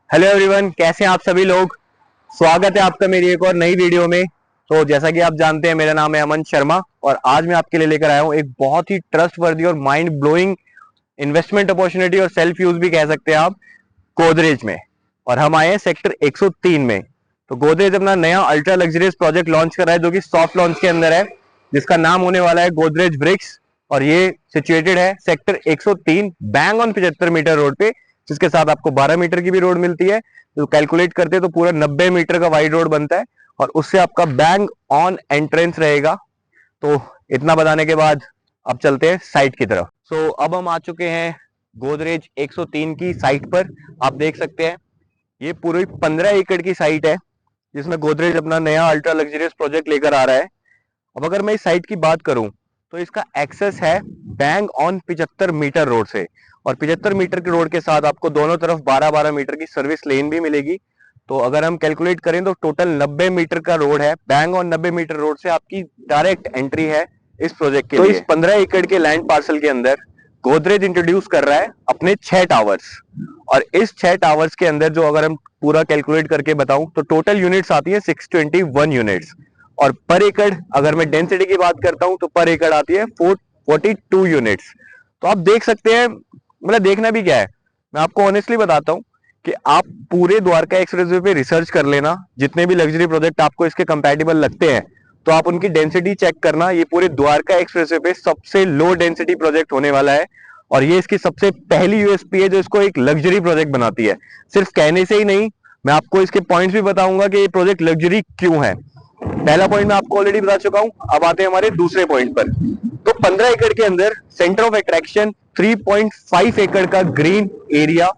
Hello everyone, कैसे हैं आप सभी लोग। स्वागत है आपका मेरी एक और नई वीडियो में। तो जैसा कि आप जानते हैं, मेरा नाम है अमन शर्मा और आज मैं आपके लिए लेकर आया हूं एक बहुत ही ट्रस्टवर्दी और माइंड ब्लोइंग इन्वेस्टमेंट अपॉर्चुनिटी और सेल्फ यूज भी कह सकते हैं आप, गोदरेज में। और हम आए हैं सेक्टर 103 में। तो गोदरेज अपना नया अल्ट्रा लग्जरियस प्रोजेक्ट लॉन्च कर रहा है जो कि सॉफ्ट लॉन्च के अंदर है, जिसका नाम होने वाला है गोदरेज ब्रिक्स। और ये सिचुएटेड है sector 103 bang on 75 metre road पे, जिसके साथ आपको 12 मीटर की भी रोड मिलती है। तो कैलकुलेट करते हैं तो पूरा 90 मीटर का वाइड रोड बनता है और उससे आपका बैंग ऑन एंट्रेंस रहेगा। तो इतना बताने के बाद अब चलते हैं साइट की तरफ। अब हम आ चुके हैं गोदरेज 103 की साइट पर। आप देख सकते हैं ये पूरी 15 एकड़ की साइट है जिसमें गोदरेज अपना नया अल्ट्रा लग्जरियस प्रोजेक्ट लेकर आ रहा है। अब अगर मैं इस साइट की बात करूं तो इसका एक्सेस है बैंग ऑन 75 मीटर रोड से, और 75 मीटर के रोड के साथ आपको दोनों तरफ 12-12 मीटर की सर्विस लेन भी मिलेगी। तो अगर हम कैलकुलेट करें तो टोटल 90 मीटर का रोड है। बैंग ऑन 90 मीटर रोड से आपकी डायरेक्ट एंट्री है इस प्रोजेक्ट के लिए। इस 15 एकड़ के लैंड पार्सल के अंदर गोदरेज इंट्रोड्यूस कर रहा है अपने 6 टावर्स। और इस 6 टावर्स के अंदर जो अगर हम पूरा कैलकुलेट करके बताऊं तो टोटल यूनिट्स आती है 621 यूनिट्स। और पर एकड़ अगर मैं डेंसिटी की बात करता हूं तो पर एकड़ आती है 442 यूनिट्स। तो आप देख सकते हैं, मतलब देखना भी क्या है, मैं आपको ऑनेस्टली बताता हूं कि आप पूरे द्वारका एक्सप्रेसवे पे रिसर्च कर लेना, जितने भी लग्जरी प्रोजेक्ट आपको इसके कंपैटिबल लगते हैं तो आप उनकी डेंसिटी चेक करना। ये पूरे द्वारका एक्सप्रेसवे पे सबसे लो डेंसिटी प्रोजेक्ट होने वाला है और ये इसकी सबसे पहली यूएसपी है जो इसको एक लग्जरी प्रोजेक्ट बनाती है। सिर्फ कहने से ही नहीं, मैं आपको इसके पॉइंट्स भी बताऊंगा कि ये प्रोजेक्ट लग्जरी क्यों है। पहला पॉइंट मैं आपको ऑलरेडी बता चुका हूं, अब आते हैं हमारे दूसरे पॉइंट पर। तो 15 एकड़ के अंदर सेंटर ऑफ अट्रैक्शन 3.5 एकड़ का ग्रीन एरिया,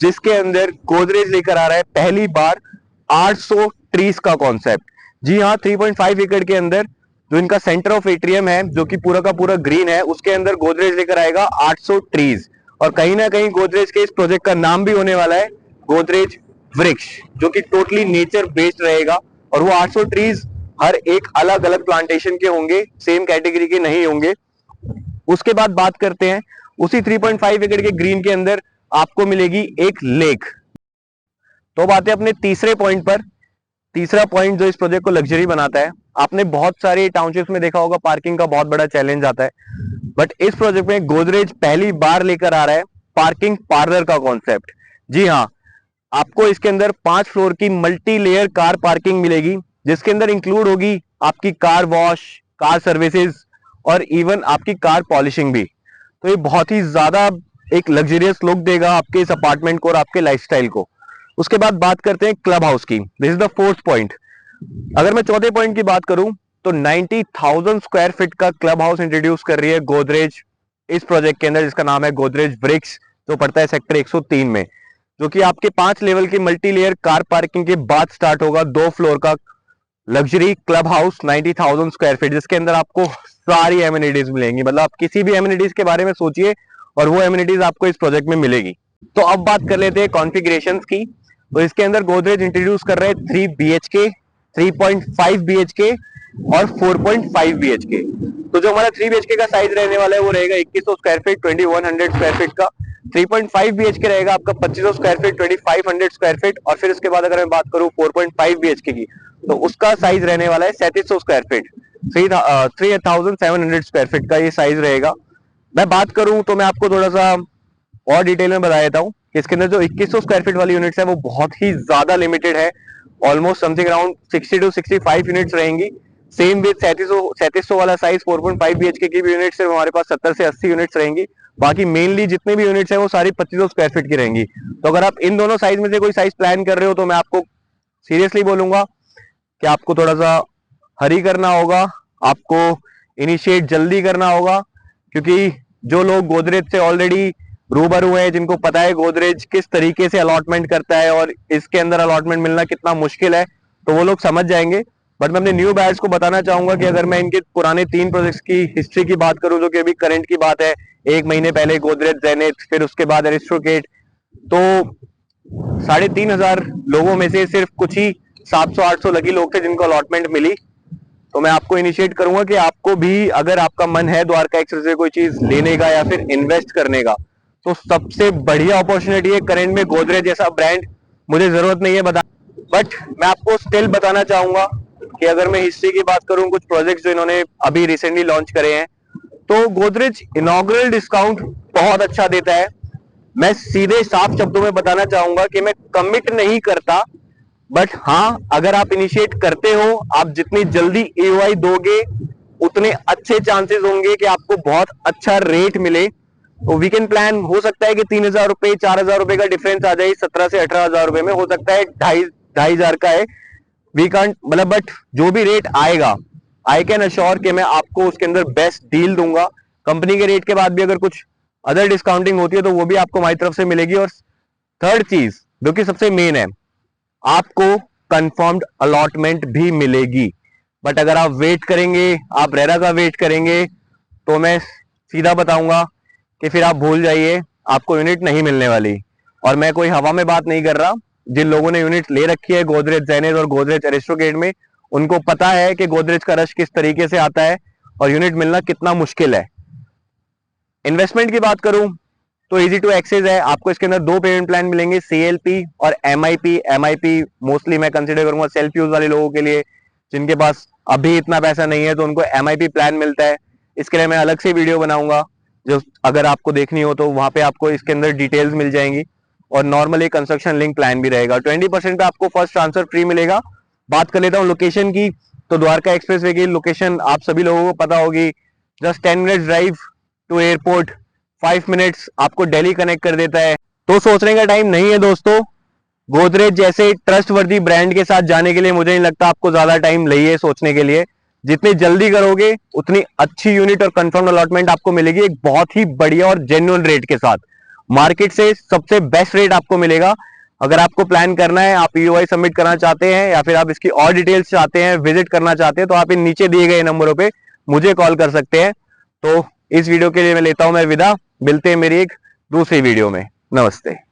जिसके अंदर गोदरेज लेकर आ रहा है पहली बार 800 ट्रीज का कॉन्सेप्ट। जी हाँ, 3.5 एकड़ के अंदर जो इनका सेंटर ऑफ एट्रियम है जो कि पूरा का पूरा ग्रीन है, उसके अंदर गोदरेज लेकर आएगा 800 ट्रीज। और कहीं ना कहीं गोदरेज के इस प्रोजेक्ट का नाम भी होने वाला है गोदरेज वृक्ष, जो कि टोटली नेचर बेस्ड रहेगा। और वो 800 ट्रीज हर एक अलग अलग प्लांटेशन के होंगे, सेम कैटेगरी के नहीं होंगे। उसके बाद बात करते हैं उसी 3.5 एकड़ के ग्रीन के अंदर आपको मिलेगी एक लेक। तो बात है अपने तीसरे पॉइंट पर। तीसरा पॉइंट जो इस प्रोजेक्ट को लग्जरी बनाता है, आपने बहुत सारे टाउनशिप्स में देखा होगा पार्किंग का बहुत बड़ा चैलेंज आता है, बट इस प्रोजेक्ट में गोदरेज पहली बार लेकर आ रहा है पार्किंग पार्लर का कॉन्सेप्ट। जी हाँ, आपको इसके अंदर 5 फ्लोर की मल्टी लेयर कार पार्किंग मिलेगी, जिसके अंदर इंक्लूड होगी आपकी कार वॉश, कार सर्विसेज और इवन आपकी कार पॉलिशिंग भी। तो ये बहुत ही ज्यादा एक लग्जरियस लुक देगा आपके इस अपार्टमेंट को और आपके लाइफस्टाइल को। उसके बाद बात करते हैं क्लब हाउस की। This is the fourth point. अगर मैं चौथे पॉइंट की बात करूं तो 90,000 स्क्वायर फीट का क्लब हाउस इंट्रोड्यूस कर रही है गोदरेज इस प्रोजेक्ट के अंदर, जिसका नाम है गोदरेज ब्रिक्स, जो पड़ता है सेक्टर 103 में, जो कि आपके 5 लेवल की मल्टी लेयर कार पार्किंग के बाद स्टार्ट होगा 2 फ्लोर का luxury club house 90,000 square feet, जिसके अंदर आपको सारी एमिनिटीज मिलेंगी। मतलब आप किसी भी एमिनिटीज के बारे में सोचिए और वो एमिनिटीज आपको इस प्रोजेक्ट में मिलेगी। तो अब बात कर लेते हैं कॉन्फ़िगरेशंस की। तो इसके अंदर गोदरेज इंट्रोड्यूस कर रहे हैं 3 BHK, 3.5 BHK और 4.5 BHK। तो जो हमारा 3 BHK का साइज रहने वाला है वो रहेगा 2100 स्क्वायर फीट 2100 स्क्वायर फीट का। 3.5 BHK रहेगा आपका 2500 स्क्वायर फीट 2500 स्क्वायर फीट। और फिर उसके बाद अगर मैं बात करूं 4.5 BHK की, तो उसका साइज रहने वाला है 3700 स्क्वायर फीट, 3700 स्क्वायर फीट का ये साइज रहेगा। मैं बात करूं तो मैं आपको थोड़ा सा और डिटेल में बता देता हूं कि इसके अंदर जो 2100 स्क्वायर फीट वाली यूनिट्स है वो बहुत ही ज्यादा लिमिटेड है। Almost something around 60 to 65 units रहेंगी। सेम विद 3700 वाला साइज 4.5 BHK की भी यूनिट्स है, हमारे पास 70 से 80 यूनिट्स रहेंगी। बाकी मेनली जितने भी यूनिट्स है वो सारी 2500 स्क्वायर फीट की रहेंगी। तो अगर आप इन दोनों साइज में से कोई साइज प्लान कर रहे हो तो मैं आपको सीरियसली बोलूंगा कि आपको थोड़ा सा हरी करना होगा, आपको इनिशिएट जल्दी करना होगा, क्योंकि जो लोग गोदरेज से ऑलरेडी रूबरू हैं, जिनको पता है गोदरेज किस तरीके से अलॉटमेंट करता है और इसके अंदर अलॉटमेंट मिलना कितना मुश्किल है, तो वो लोग समझ जाएंगे। बट मैं अपने न्यू बायर्स को बताना चाहूंगा कि अगर मैं इनके पुराने 3 प्रोजेक्ट्स की हिस्ट्री की बात करूं जो कि अभी करंट की बात है, 1 महीने पहले गोदरेज जेनिथ, फिर उसके बाद एरिस्टोकेट, तो 3500 लोगों में से सिर्फ कुछ ही 700-800 लकी लोग थे जिनको अलॉटमेंट मिली। तो मैं आपको इनिशिएट करूंगा कि आपको भी अगर आपका मन है द्वारका एक्सप्रेस से कोई चीज लेने का या फिर इन्वेस्ट करने का, तो सबसे बढ़िया अपॉर्चुनिटी है करंट में गोदरेज जैसा ब्रांड मुझे जरूरत नहीं है बता, बट मैं आपको स्टिल बताना चाहूंगा कि अगर मैं हिस्ट्री की बात करूं, कुछ प्रोजेक्ट्स जो इन्होंने अभी रिसेंटली लॉन्च करे हैं, तो गोदरेज इनॉग्रल डिस्काउंट बहुत अच्छा देता है। मैं सीधे साफ शब्दों में बताना चाहूंगा कि मैं कमिट नहीं करता, बट हाँ, अगर आप इनिशिएट करते हो, आप जितनी जल्दी ईओआई दोगे उतने अच्छे चांसेस होंगे कि आपको बहुत अच्छा रेट मिले। तो वीकेंड प्लान हो सकता है कि 3,000 रुपए 4,000 रुपए का डिफरेंस आ जाए, 17 से 18,000 रुपए में हो सकता है, 2,500 का है। वी कांट मतलब, बट जो भी रेट आएगा, आई कैन अश्योर कि मैं आपको उसके अंदर बेस्ट डील दूंगा। कंपनी के रेट के बाद भी अगर कुछ अदर डिस्काउंटिंग होती है तो वो भी आपको हमारी तरफ से मिलेगी। और थर्ड चीज जो कि सबसे मेन है, आपको कंफर्म्ड अलॉटमेंट भी मिलेगी। बट अगर आप वेट करेंगे, आप रेरा का वेट करेंगे, तो मैं सीधा बताऊंगा कि फिर आप भूल जाइए, आपको यूनिट नहीं मिलने वाली। और मैं कोई हवा में बात नहीं कर रहा, जिन लोगों ने यूनिट ले रखी है गोदरेज जेनेज और गोदरेज एरिस्टोगेट में, उनको पता है कि गोदरेज का रश किस तरीके से आता है और यूनिट मिलना कितना मुश्किल है। इन्वेस्टमेंट की बात करूं तो इजी टू एक्सेस है। आपको इसके अंदर दो पेमेंट प्लान मिलेंगे, सीएलपी और एमआईपी। एमआईपी मोस्टली मैं कंसीडर करूंगा सेल्फ यूज वाले लोगों के लिए, जिनके पास अभी इतना पैसा नहीं है, तो उनको एमआईपी प्लान मिलता है। इसके लिए मैं अलग से वीडियो बनाऊंगा, जो अगर आपको देखनी हो तो वहां पे आपको इसके अंदर डिटेल्स मिल जाएंगी। और नॉर्मली कंस्ट्रक्शन लिंक प्लान भी रहेगा। 20% पे आपको फर्स्ट ट्रांसफर फ्री मिलेगा। बात कर लेता हूँ लोकेशन की, तो द्वारका एक्सप्रेसवे की लोकेशन आप सभी लोगों को पता होगी। Just 10 minutes drive to airport, 5 minutes आपको दिल्ली कनेक्ट कर देता है। तो सोचने का टाइम नहीं है दोस्तों। गोदरेज जैसे ट्रस्टवर्दी ब्रांड के साथ जाने के लिए मुझे नहीं लगता आपको ज्यादा टाइम लगे सोचने के लिए। जितनी जल्दी करोगे उतनी अच्छी यूनिट और कंफर्म अलॉटमेंट आपको मिलेगी, एक बहुत ही बढ़िया और जेन्युइन रेट के साथ। मार्केट से सबसे बेस्ट रेट आपको मिलेगा। अगर आपको प्लान करना है, आप ईओआई सबमिट करना चाहते हैं या फिर आप इसकी और डिटेल्स चाहते हैं, विजिट करना चाहते हैं, तो आप इन नीचे दिए गए नंबरों पे मुझे कॉल कर सकते हैं। तो इस वीडियो के लिए मैं लेता हूं मैं विदा। मिलते हैं मेरी एक दूसरी वीडियो में। नमस्ते।